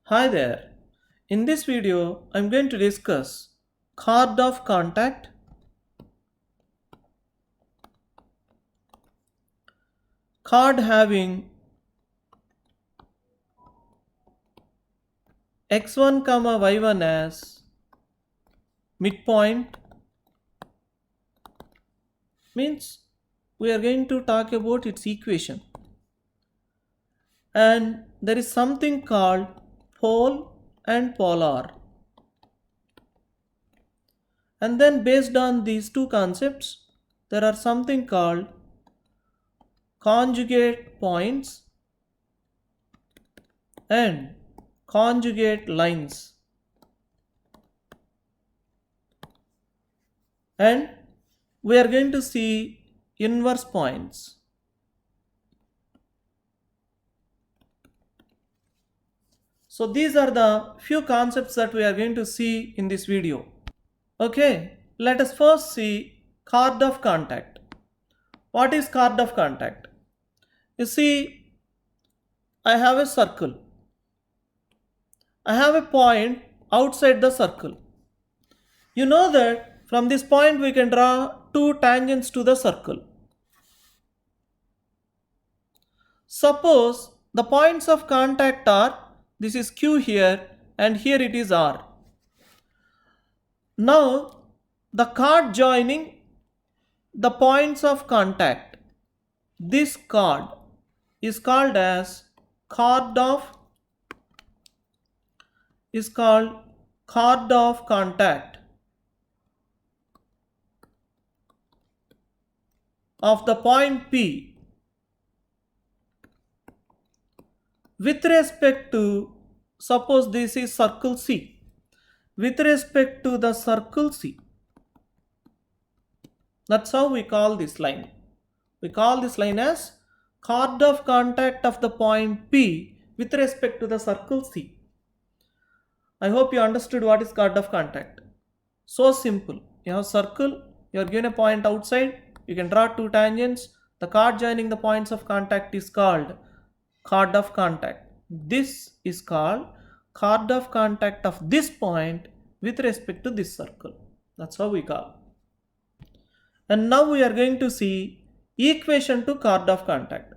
Hi there. In this video, I'm going to discuss card of contact, card having x1, y1 as midpoint means we are going to talk about its equation. And there is something called pole and polar. And then based on these two concepts, there are something called conjugate points and conjugate lines. And we are going to see inverse points. So these are the few concepts that we are going to see in this video. Okay, let us first see card of contact. What is card of contact? You see, I have a circle. I have a point outside the circle. You know that from this point we can draw two tangents to the circle. Suppose the points of contact are, this is Q here and here it is R. Now the chord joining the points of contact, this chord is called as chord of contact of the point P with respect to, suppose this is circle C, with respect to the circle C. That's how we call this line. We call this line as chord of contact of the point P with respect to the circle C. I hope you understood what is chord of contact. So simple. You have circle, you are given a point outside, you can draw two tangents. The chord joining the points of contact is called chord of contact. This is called chord of contact of this point with respect to this circle. That's how we call. And now we are going to see equation to chord of contact.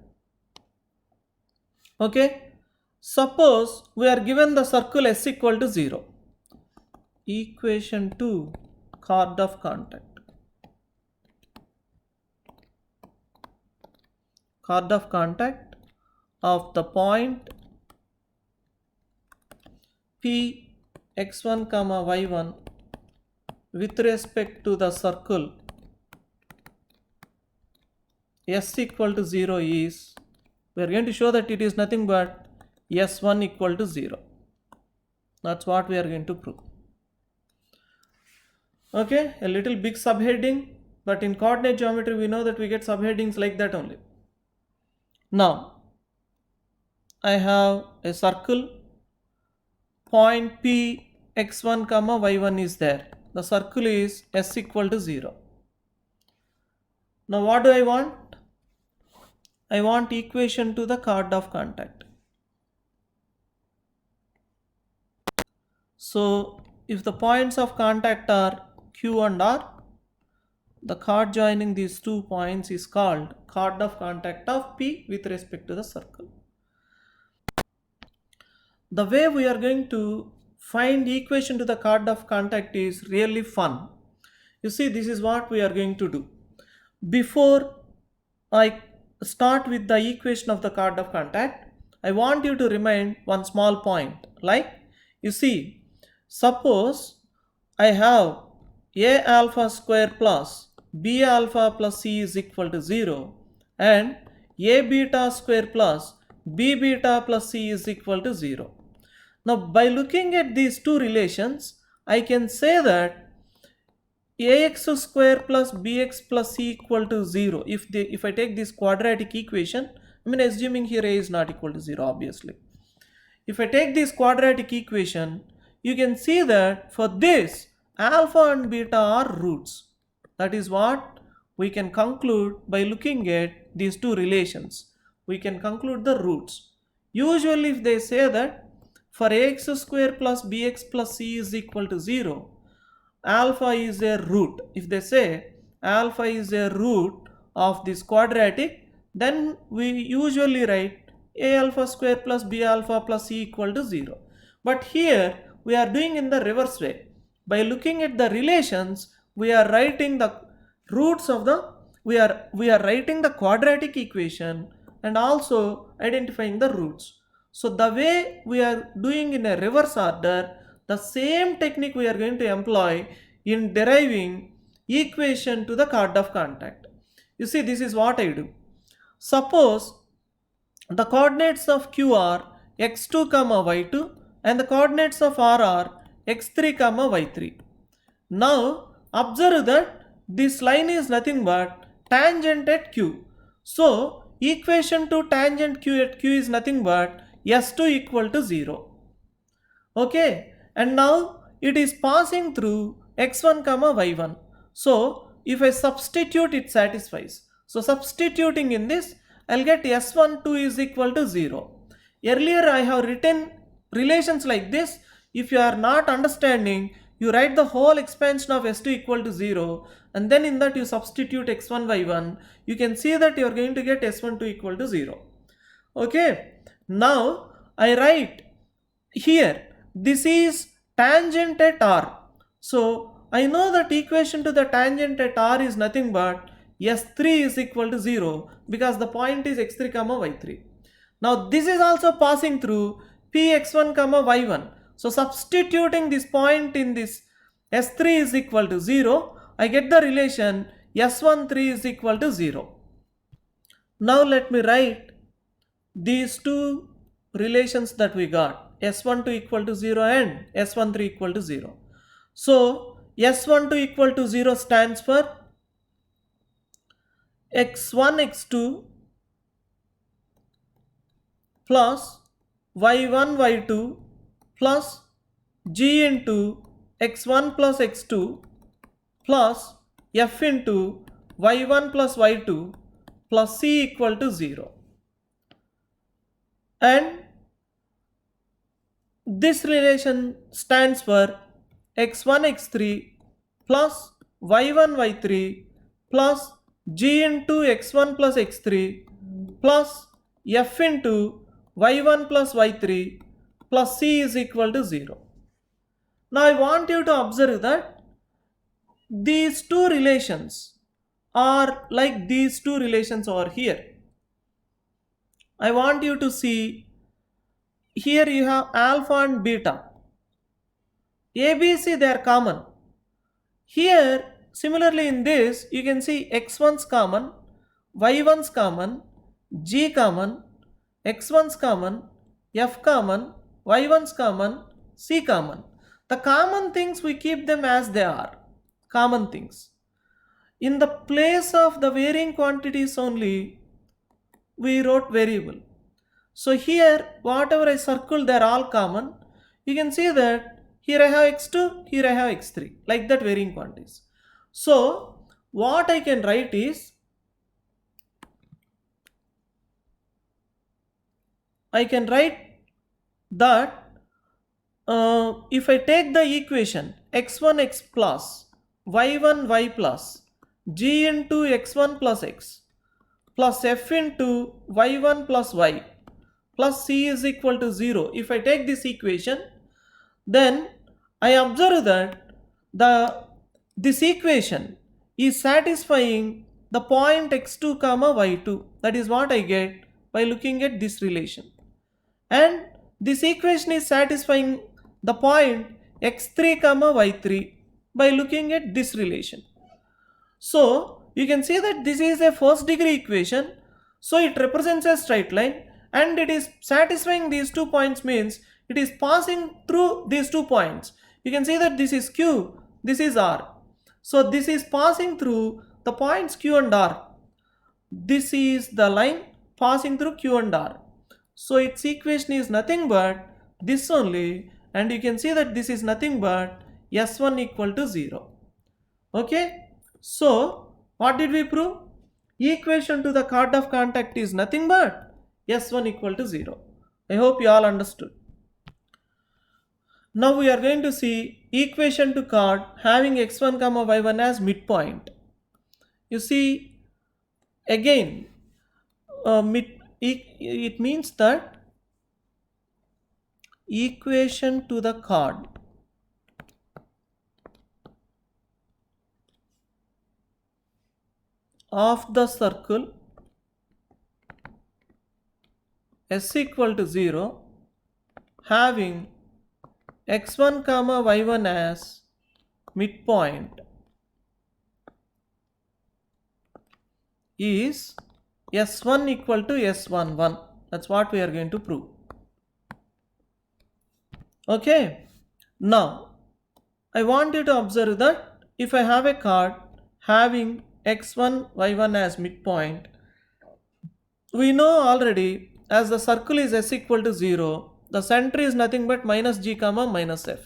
Okay, suppose we are given the circle S equal to 0. Equation to chord of contact. Chord of contact of the point P x1, y1 with respect to the circle S equal to 0 is, we are going to show that it is nothing but S1 equal to 0. That's what we are going to prove. Okay, a little big subheading, but in coordinate geometry we know that we get subheadings like that only. Now, I have a circle, point P x1, y1 is there. The circle is S equal to 0. Now what do I want? I want equation to the chord of contact. So if the points of contact are Q and R, the chord joining these 2 points is called chord of contact of P with respect to the circle. The way we are going to find equation to the chord of contact is really fun. You see, this is what we are going to do. Before I start with the equation of the chord of contact, I want you to remind one small point. Like, you see, suppose I have A alpha square plus B alpha plus C is equal to 0 and A beta square plus B beta plus C is equal to 0. Now by looking at these two relations, I can say that ax square plus bx plus c equal to 0. If I take this quadratic equation, I mean assuming here a is not equal to 0 obviously. If I take this quadratic equation, you can see that for this alpha and beta are roots. That is what we can conclude by looking at these two relations. We can conclude the roots. Usually if they say that for ax square plus bx plus c is equal to 0, alpha is a root. If they say alpha is a root of this quadratic, then we usually write a alpha square plus b alpha plus c equal to 0. But here we are doing in the reverse way. By looking at the relations, we are writing the roots of the, we are writing the quadratic equation and also identifying the roots. So the way we are doing in a reverse order, the same technique we are going to employ in deriving equation to the card of contact. You see, this is what I do. Suppose the coordinates of Q are x2 comma y2 and the coordinates of R are x3 comma y3. Now observe that this line is nothing but tangent at Q. So equation to tangent Q at Q is nothing but S2 equal to 0. Okay, and now it is passing through x1 comma y1. So if I substitute, it satisfies. So substituting in this, I'll get S12 is equal to 0. Earlier I have written relations like this. If you are not understanding, you write the whole expansion of S2 equal to 0 and then in that you substitute x1 y1. You can see that you are going to get S12 equal to 0. Okay, now I write here this is tangent at R. So I know that equation to the tangent at R is nothing but S3 is equal to 0 because the point is x3 comma y3. Now this is also passing through px1 comma y1. So substituting this point in this S3 is equal to 0, I get the relation S13 is equal to 0. Now let me write these two relations that we got, S12 equal to 0 and S13 equal to 0. So S12 equal to 0 stands for x1 x2 plus y1 y2 plus g into x1 plus x2 plus f into y1 plus y2 plus c equal to 0. And this relation stands for x1 x3 plus y1 y3 plus g into x1 plus x3 plus f into y1 plus y3 plus c is equal to 0. Now I want you to observe that these two relations are like these two relations over here. I want you to see here you have alpha and beta. ABC, they are common. Here similarly in this you can see x1's common, y1's common, g common, x1's common, f common, y1's common, c common. The common things we keep them as they are, common things. In the place of the varying quantities only we wrote variable. So here whatever I circle, they are all common. You can see that here I have x2, here I have x3, like that varying quantities. So what I can write is, I can write that if I take the equation x1 x plus y1 y plus g into x1 plus x plus f into y1 plus y plus c is equal to 0. If I take this equation, then I observe that this equation is satisfying the point x2 comma y2. That is what I get by looking at this relation. And this equation is satisfying the point x3 comma y3 by looking at this relation. So you can see that this is a first degree equation. So it represents a straight line and it is satisfying these 2 points, means it is passing through these 2 points. You can see that this is Q, this is R. So this is passing through the points Q and R. This is the line passing through Q and R. So its equation is nothing but this only, and you can see that this is nothing but S1 equal to 0. Okay, so what did we prove? Equation to the card of contact is nothing but S1 equal to 0. I hope you all understood. Now we are going to see equation to chord having x1 comma y1 as midpoint. You see, again, it means that equation to the chord of the circle s equal to 0 having x1 comma y1 as midpoint is s1 equal to s11. That's what we are going to prove. Okay, now I want you to observe that if I have a chord having x1 y1 as midpoint, we know already as the circle is s equal to 0, the center is nothing but minus g comma minus f.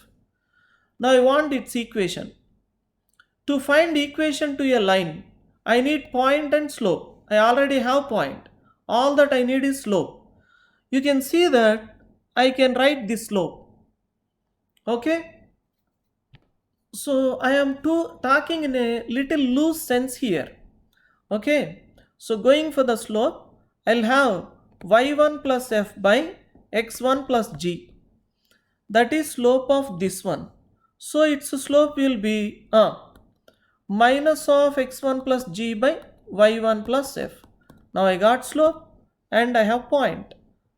Now I want its equation. To find equation to a line, I need point and slope. I already have point. All that I need is slope. You can see that I can write this slope. Okay? So I am talking in a little loose sense here. Okay? So going for the slope, I'll have y1 plus f by x1 plus g. That is slope of this one. So its slope will be minus of x1 plus g by y1 plus f. Now I got slope and I have point.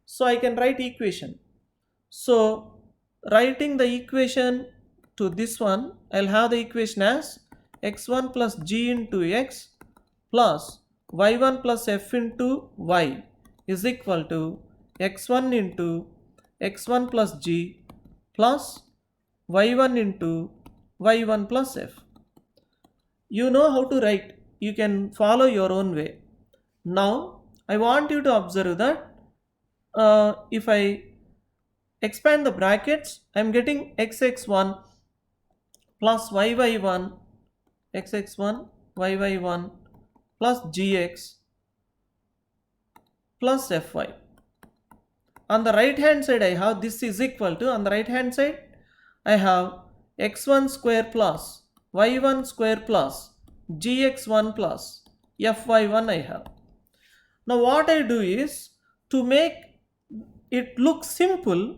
So I can write equation. So writing the equation to this one, I'll have the equation as x1 plus g into x plus y1 plus f into y is equal to x1 into x1 plus g plus y1 into y1 plus f. You know how to write. You can follow your own way. Now, I want you to observe that if I expand the brackets, I am getting xx1 plus yy1, xx1, yy1 plus gx plus fy. On the right hand side, I have this is equal to, on the right hand side, I have x1 square plus y1 square plus gx1 plus fy1 I have. Now what I do is, to make it look simple,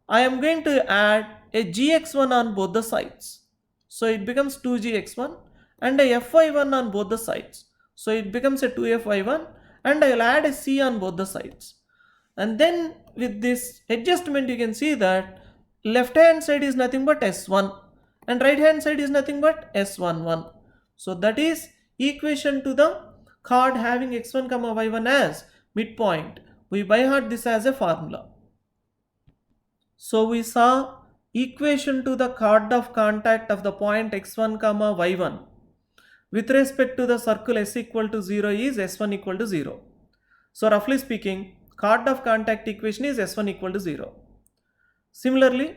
I am going to add a gx1 on both the sides. So it becomes 2gx1 and a fy1 on both the sides. So it becomes a 2fy1 and I will add a c on both the sides. And then with this adjustment you can see that left hand side is nothing but s1 and right hand side is nothing but s11. So that is equation to the chord having x1 comma y1 as midpoint. We by heart this as a formula. So we saw equation to the chord of contact of the point x1 comma y1 with respect to the circle s equal to 0 is s1 equal to 0. So roughly speaking, chord of contact equation is s1 equal to 0. Similarly,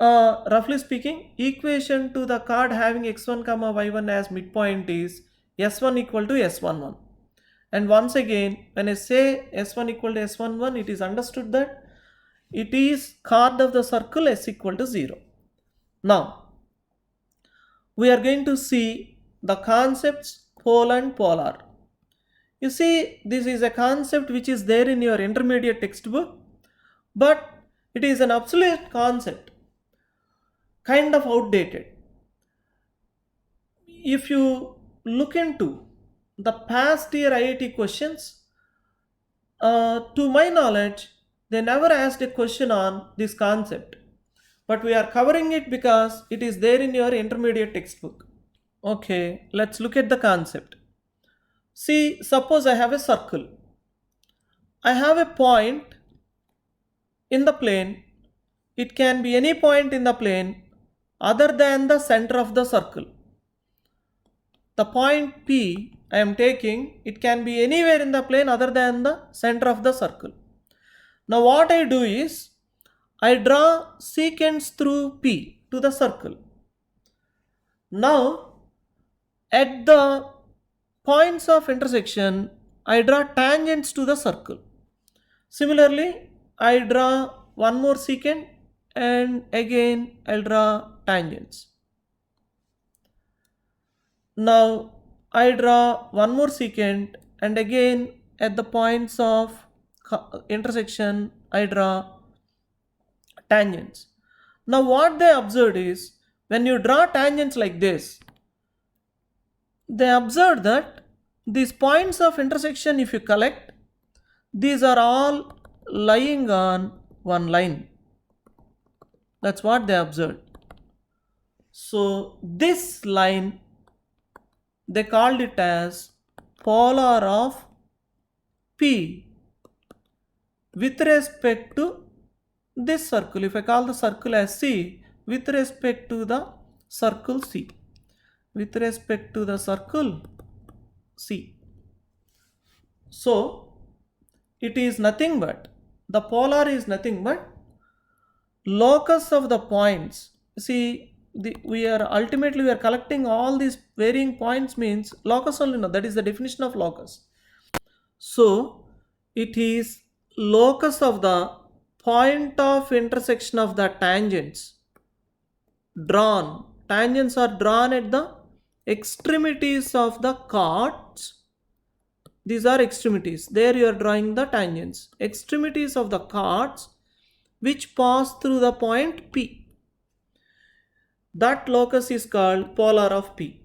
roughly speaking, equation to the chord having x1 comma y1 as midpoint is s1 equal to s11. And once again, when I say s1 equal to s11, it is understood that it is chord of the circle s equal to 0. Now, we are going to see the concepts pole and polar. You see, this is a concept which is there in your intermediate textbook, but it is an obsolete concept, kind of outdated. If you look into the past year IIT questions, to my knowledge, they never asked a question on this concept. But we are covering it because it is there in your intermediate textbook. Okay, let's look at the concept. See, suppose I have a circle. I have a point in the plane. It can be any point in the plane other than the center of the circle. The point P I am taking, it can be anywhere in the plane other than the center of the circle. Now what I do is, I draw secants through P to the circle. Now at the points of intersection, I draw tangents to the circle. Similarly, I draw one more secant and again I'll draw tangents. Now I draw one more secant, and again at the points of intersection I draw tangents. Now what they observed is, when you draw tangents like this, they observed that these points of intersection, if you collect, these are all lying on one line. That's what they observed. So this line, they called it as polar of P with respect to this circle. If I call the circle as C, with respect to the circle C, with respect to the circle C. So it is nothing but, the polar is nothing but locus of the points. See, we are collecting all these varying points, means locus only. No, that is the definition of locus. So it is locus of the point of intersection of the tangents drawn. Tangents are drawn at the extremities of the chords. These are extremities. There you are drawing the tangents. Extremities of the chords which pass through the point P. That locus is called polar of P.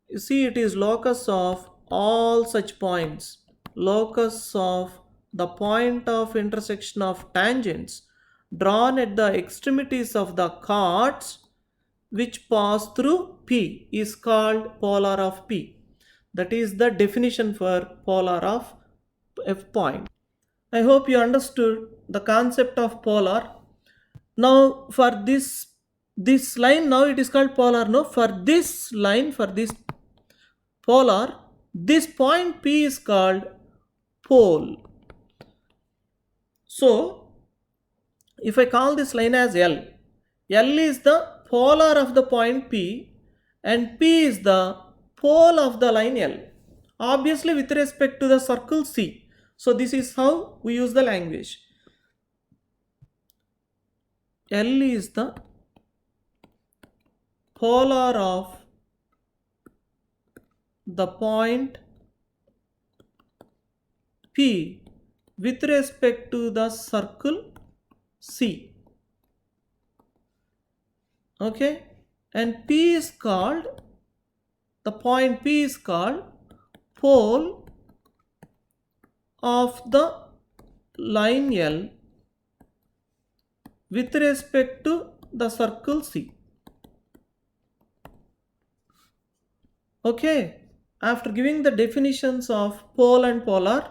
You see, it is locus of all such points. Locus of the point of intersection of tangents drawn at the extremities of the chords which pass through P is called polar of P. That is the definition for polar of F point. I hope you understood the concept of polar. Now for this line, now it is called polar. No, for this line, for this polar, this point P is called pole. So if I call this line as L, L is the polar of the point P and P is the pole of the line L, obviously with respect to the circle C. So this is how we use the language. L is the polar of the point P with respect to the circle C. Okay, and P is called, the point P is called pole of the line L with respect to the circle C. Okay, after giving the definitions of pole and polar,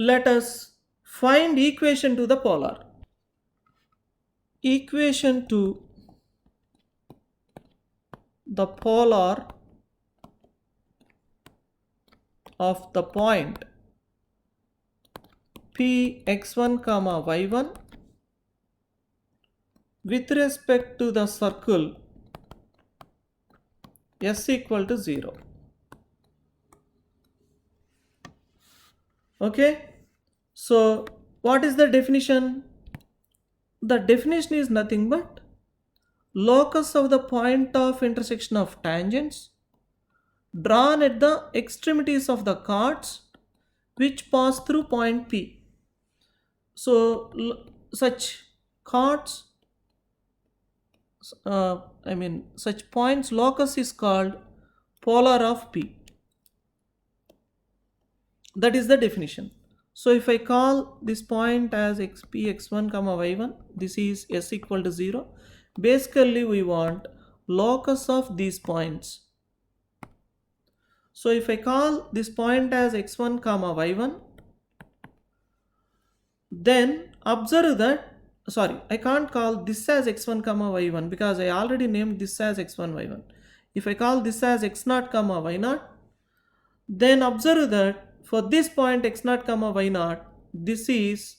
let us find equation to the polar. Equation to the polar of the point P x1 comma y1 with respect to the circle S equal to 0. Okay, so what is the definition? The definition is nothing but locus of the point of intersection of tangents drawn at the extremities of the chords which pass through point P. So such chords, such points, locus is called polar of P. That is the definition. So if I call this point as xp x1 comma y1, this is s equal to 0. Basically we want locus of these points. So if I call this point as x1 comma y1, then observe that, sorry, I can't call this as x1 comma y1 because I already named this as x1 y1. If I call this as x0 comma y0, then observe that for this point x0 comma y0, this is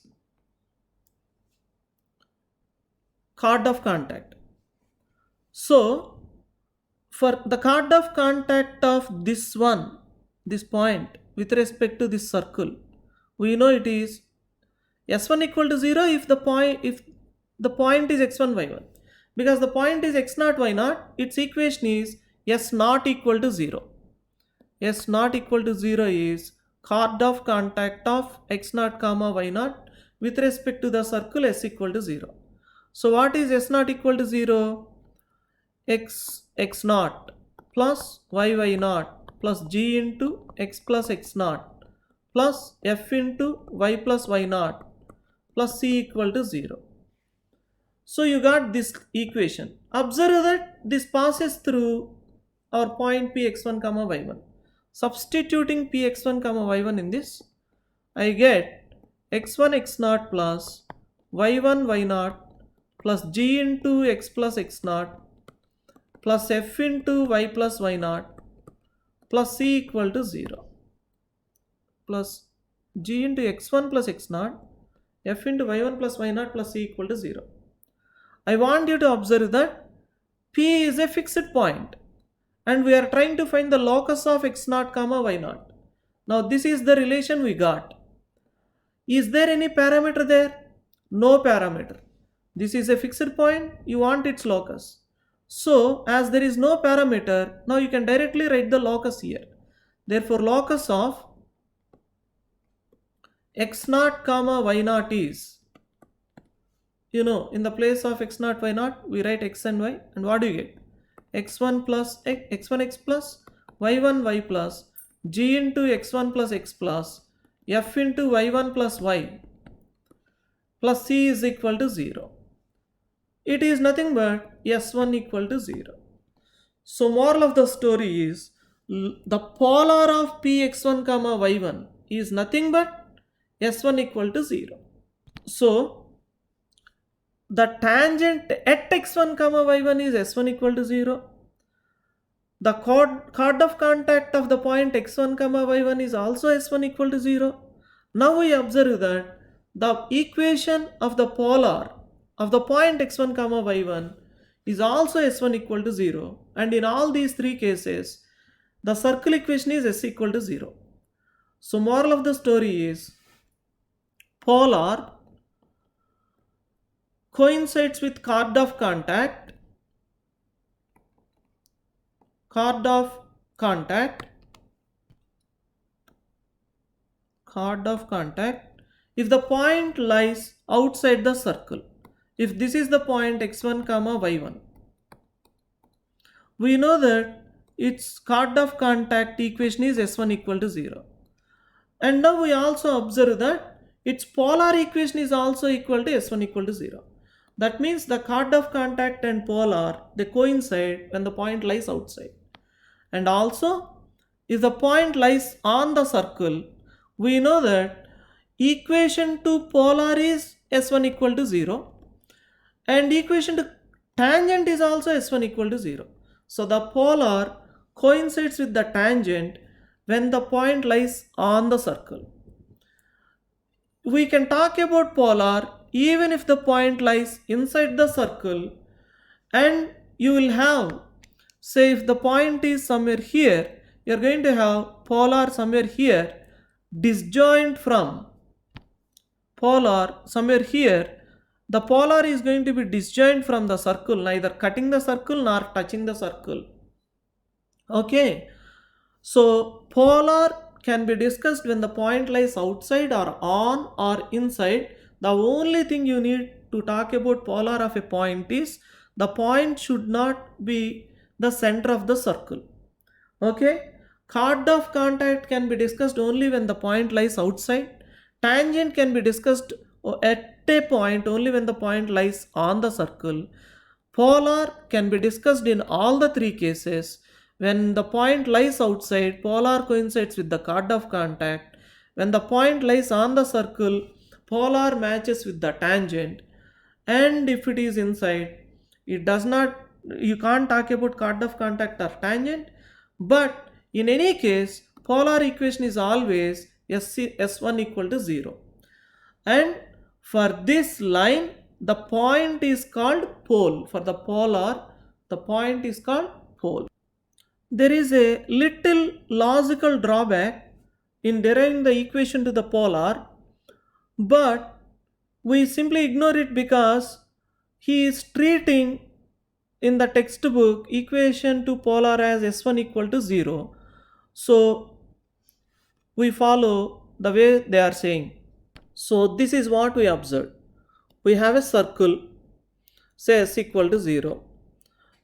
chord of contact. So for the chord of contact of this one, this point with respect to this circle, we know it is s1 equal to 0 if the point, if the point is x1 y1. Because the point is x naught y naught, its equation is s not equal to 0. S not equal to 0 is chord of contact of x naught comma y naught with respect to the circle s equal to 0. So what is s not equal to 0? X naught plus y naught plus g into x plus x naught plus f into y plus y naught plus c equal to 0. So you got this equation. Observe that this passes through our point px1 comma y1. Substituting px1 comma y1 in this, I get x1 x naught plus y1 y naught plus g into x plus x naught plus f into y plus y naught plus c equal to 0 plus g into x1 plus x naught f into y1 plus y naught plus c equal to 0. I want you to observe that P is a fixed point and we are trying to find the locus of x naught comma y naught. Now this is the relation we got. Is there any parameter there? No parameter. This is a fixed point, you want its locus. So as there is no parameter, now you can directly write the locus here. Therefore locus of x naught comma y naught is, in the place of x naught y naught we write x and y, and what do you get? x1 plus x1 x plus y1 y plus g into x1 plus x plus f into y1 plus y plus c is equal to 0. It is nothing but s1 equal to 0. So moral of the story is the polar of px1 comma y1 is nothing but s1 equal to 0. So the tangent at x1 comma y1 is s1 equal to 0. The chord of contact of the point x1 comma y1 is also s1 equal to 0. Now we observe that the equation of the polar of the point x1 comma y1 is also s1 equal to 0, and in all these three cases the circle equation is s equal to 0. So moral of the story is polar coincides with chord of contact if the point lies outside the circle. If this is the point x1 comma y1, we know that its chord of contact equation is s1 equal to 0. And now we also observe that its polar equation is also equal to s1 equal to 0. That means the chord of contact and polar, they coincide when the point lies outside. And also, if the point lies on the circle, we know that equation to polar is s1 equal to 0 and equation to tangent is also s1 equal to 0. So the polar coincides with the tangent when the point lies on the circle. We can talk about polar even if the point lies inside the circle, and you will have, say if the point is somewhere here, you are going to have polar somewhere here disjoint from polar somewhere here. The polar is going to be disjoint from the circle, neither cutting the circle nor touching the circle. Okay, so polar can be discussed when the point lies outside or on or inside. The only thing you need to talk about polar of a point is the point should not be the center of the circle. Okay, chord of contact can be discussed only when the point lies outside. Tangent can be discussed at a point only when the point lies on the circle. Polar can be discussed in all the three cases. When the point lies outside, polar coincides with the chord of contact. When the point lies on the circle, polar matches with the tangent. And if it is inside, it does not, you can't talk about chord of contact or tangent. But in any case, polar equation is always s1 equal to 0. And for this line, the point is called pole. For the polar, the point is called pole. There is a little logical drawback in deriving the equation to the polar, but we simply ignore it because he is treating in the textbook equation to polar as s1 equal to 0. So we follow the way they are saying. So this is what we observed. We have a circle, say s equal to 0.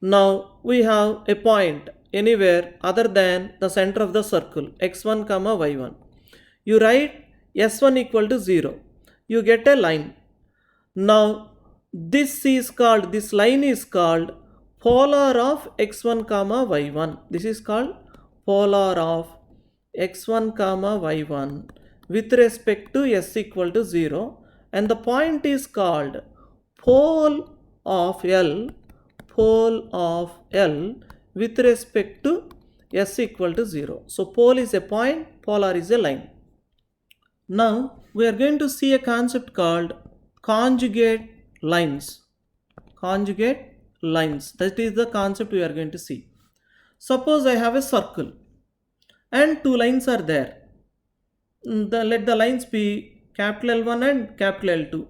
Now we have a point anywhere other than the center of the circle x1 comma y1. You write s1 equal to 0. You get a line. Now this line is called polar of x1 comma y1. This is called polar of x1 comma y1 with respect to s equal to 0, and the point is called pole of L with respect to s equal to 0. So pole is a point, polar is a line. Now we are going to see a concept called conjugate lines. Conjugate lines, that is the concept we are going to see. Suppose I have a circle and two lines are there. Let the lines be capital L1 and capital L2.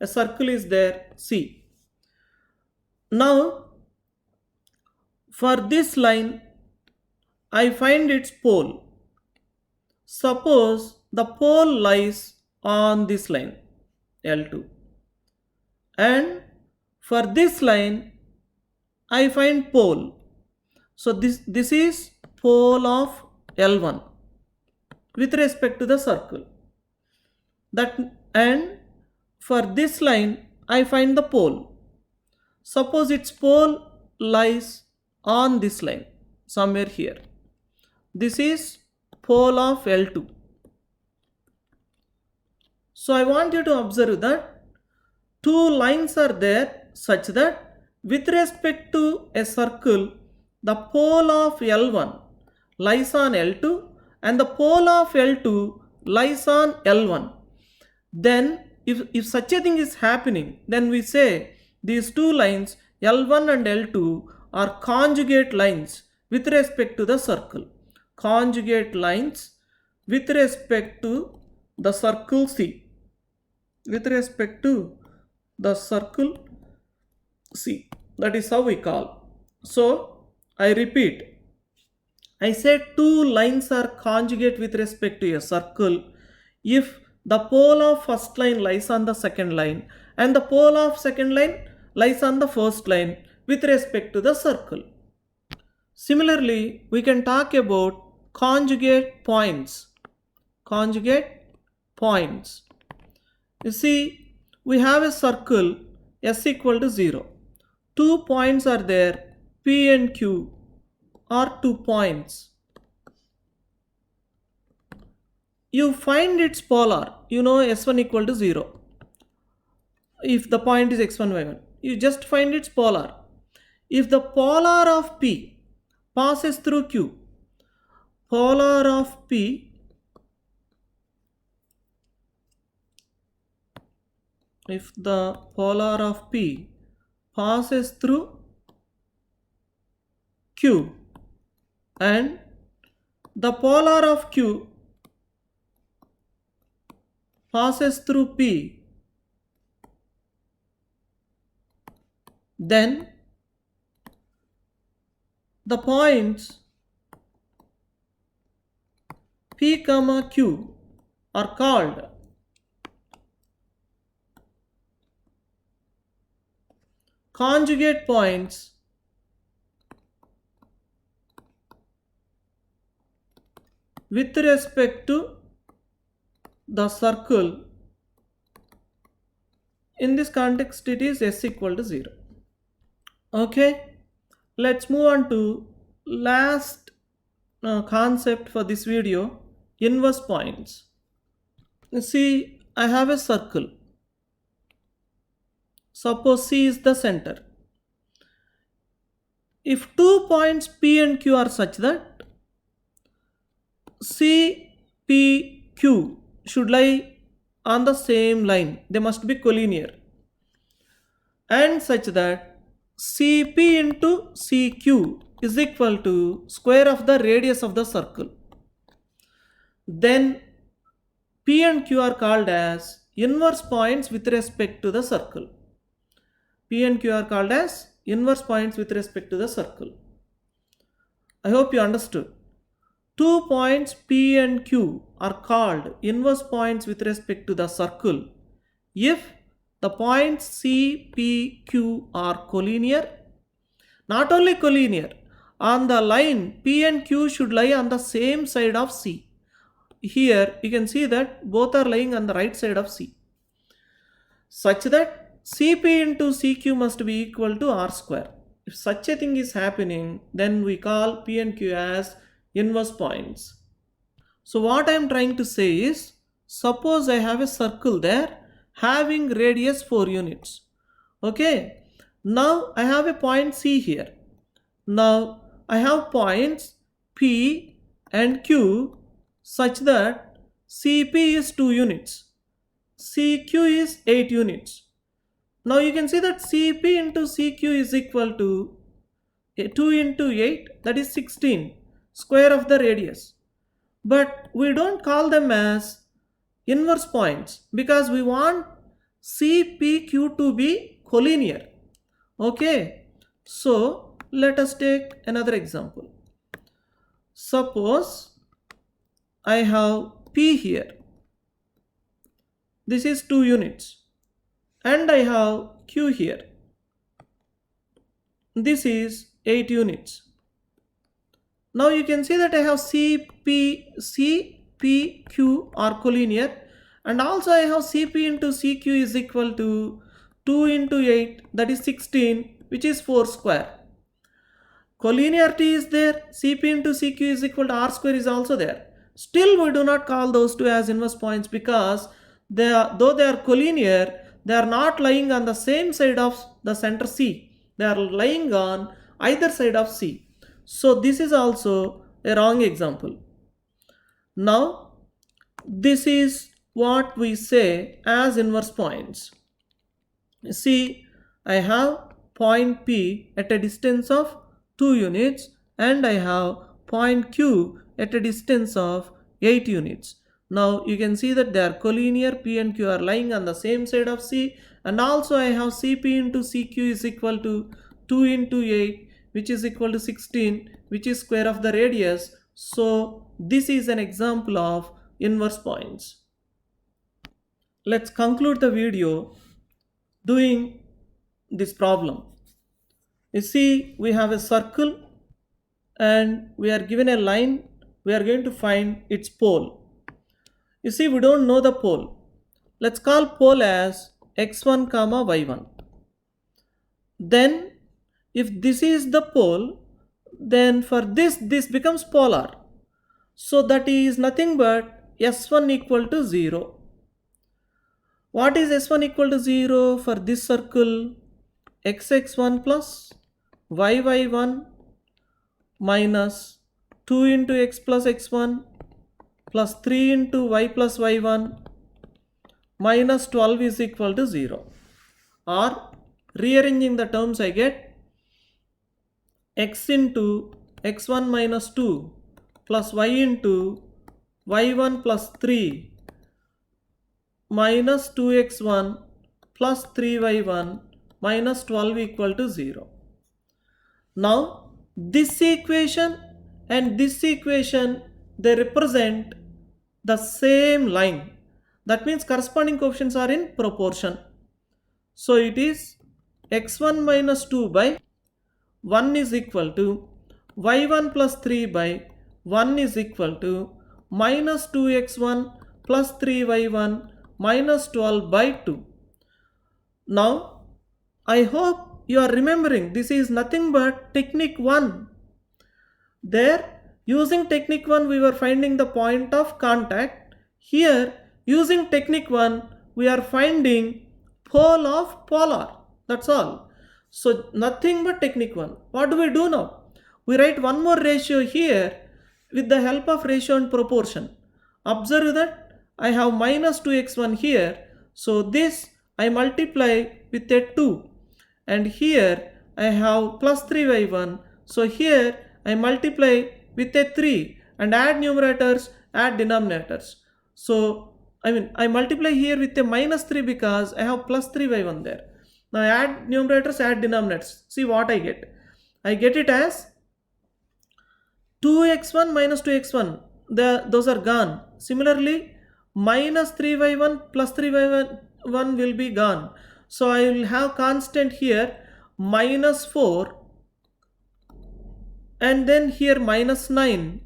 A circle is there, C. Now for this line I find its pole. Suppose the pole lies on this line L2, and for this line I find pole. So this is pole of L1 with respect to the circle. And for this line I find the pole. Suppose its pole lies on this line somewhere here. This is pole of L2. So I want you to observe that two lines are there such that with respect to a circle, the pole of L1 lies on L2 and the pole of L2 lies on L1. Then if such a thing is happening, then we say these two lines L1 and L2 are conjugate lines with respect to the circle. Conjugate lines with respect to the circle C. With respect to the circle C. That is how we call. So I repeat. I said two lines are conjugate with respect to a circle if the pole of first line lies on the second line and the pole of second line lies on the first line with respect to the circle. Similarly, we can talk about conjugate points. Conjugate points. You see, we have a circle s equal to 0. 2 points are there, P and Q are 2 points. You find its polar, you know s1 equal to 0. If the point is x1, y1, you just find its polar. If the polar of P passes through Q, polar of P if the polar of P passes through Q and the polar of Q passes through P, then the points P comma Q are called conjugate points with respect to the circle. In this context it is s equal to 0. Okay, let's move on to last concept for this video, inverse points. You see, I have a circle. Suppose C is the center. If 2 points P and Q are such that C, P, Q should lie on the same line, they must be collinear, and such that CP into CQ is equal to square of the radius of the circle, then P and Q are called as inverse points with respect to the circle. P and Q are called as inverse points with respect to the circle. I hope you understood. 2 points P and Q are called inverse points with respect to the circle if the points C, P, Q are collinear. Not only collinear, on the line P and Q should lie on the same side of C. Here you can see that both are lying on the right side of C, such that CP into CQ must be equal to R square. If such a thing is happening, then we call P and Q as inverse points. So what I am trying to say is, suppose I have a circle there having radius 4 units. Okay, now I have a point C here. Now I have points P and Q such that CP is 2 units, CQ is 8 units. Now you can see that CP into CQ is equal to 2 into 8, that is 16, square of the radius. But we don't call them as inverse points because we want CPQ to be collinear. Okay, so let us take another example. Suppose I have P here. This is 2 units. And I have Q here. This is 8 units. Now you can see that I have CP Q are collinear, and also I have CP into CQ is equal to 2 into 8, that is 16, which is 4 square. Collinearity is there, CP into CQ is equal to R square is also there. Still we do not call those two as inverse points because though they are collinear, they are not lying on the same side of the center C. They are lying on either side of C. So this is also a wrong example. Now this is what we say as inverse points. See, I have point P at a distance of 2 units and I have point Q at a distance of 8 units. Now you can see that they are collinear, P and Q are lying on the same side of C, and also I have CP into CQ is equal to 2 into 8, which is equal to 16, which is square of the radius. So this is an example of inverse points. Let's conclude the video doing this problem. You see, we have a circle and we are given a line. We are going to find its pole. You see, we don't know the pole. Let's call pole as x1 comma y1. Then if this is the pole, then for this becomes polar. So that is nothing but s1 equal to 0. What is s1 equal to 0 for this circle? Xx1 plus yy1 minus 2 into x plus x1 plus 3 into y plus y1 minus 12 is equal to 0. Or rearranging the terms, I get x into x1 minus 2 plus y into y1 plus 3 minus 2x1 plus 3y1 minus 12 equal to 0. Now this equation and this equation, they represent the same line. That means corresponding coefficients are in proportion. So it is x1 minus 2 by 1 is equal to y1 plus 3 by 1 is equal to minus 2x1 plus 3y1 minus 12 by 2. Now I hope you are remembering this is nothing but technique 1. There, using technique 1 we were finding the point of contact. Here, using technique 1 we are finding pole of polar. That's all. So nothing but technique 1. What do we do now? We write one more ratio here with the help of ratio and proportion. Observe that I have minus 2x1 here. So this I multiply with a 2. And here I have plus 3y1. So here I multiply with a 3 and add numerators, add denominators. So I multiply here with a minus 3 because I have plus 3y1 there. Now add numerators, add denominators. See what I get. I get it as 2x1 minus 2x1. Those are gone. Similarly, minus 3y1 plus 3y1 will be gone. So I will have constant here minus 4, and then here minus 9,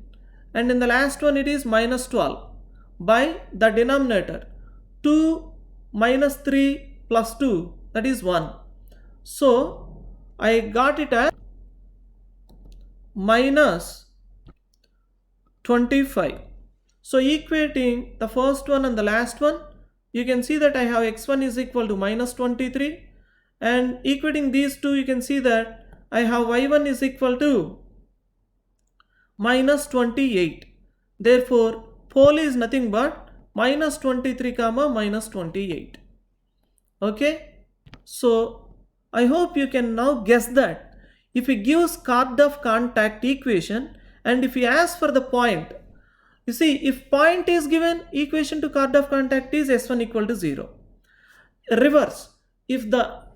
and in the last one it is minus 12 by the denominator 2 minus 3 plus 2, that is 1. So I got it as minus 25. So equating the first one and the last one, you can see that I have x1 is equal to minus 23, and equating these two, you can see that I have y1 is equal to minus 28. Therefore, pole is nothing but minus 23 comma minus 28. Okay, so I hope you can now guess that if he gives card of contact equation and if he asks for the point, you see, if point is given, equation to card of contact is S1 equal to 0. Reverse, if the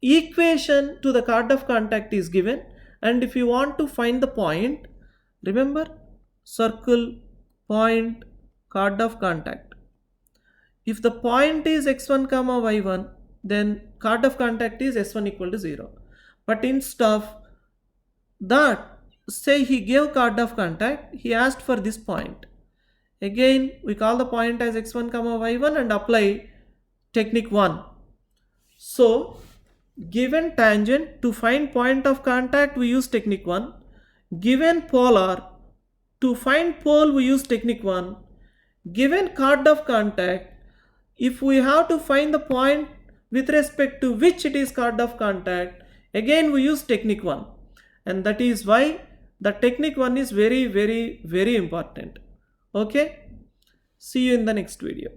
equation to the card of contact is given and if you want to find the point, remember, circle, point, card of contact. If the point is x1 comma y1, then card of contact is S1 equal to 0. But instead of that, say he gave card of contact, he asked for this point. Again, we call the point as x1 comma y1 and apply technique 1. So, given tangent, to find point of contact we use technique 1. Given polar, to find pole we use technique 1. Given card of contact, if we have to find the point with respect to which it is card of contact, again we use technique 1. And that is why the technique 1 is very, very, very important. Okay, see you in the next video.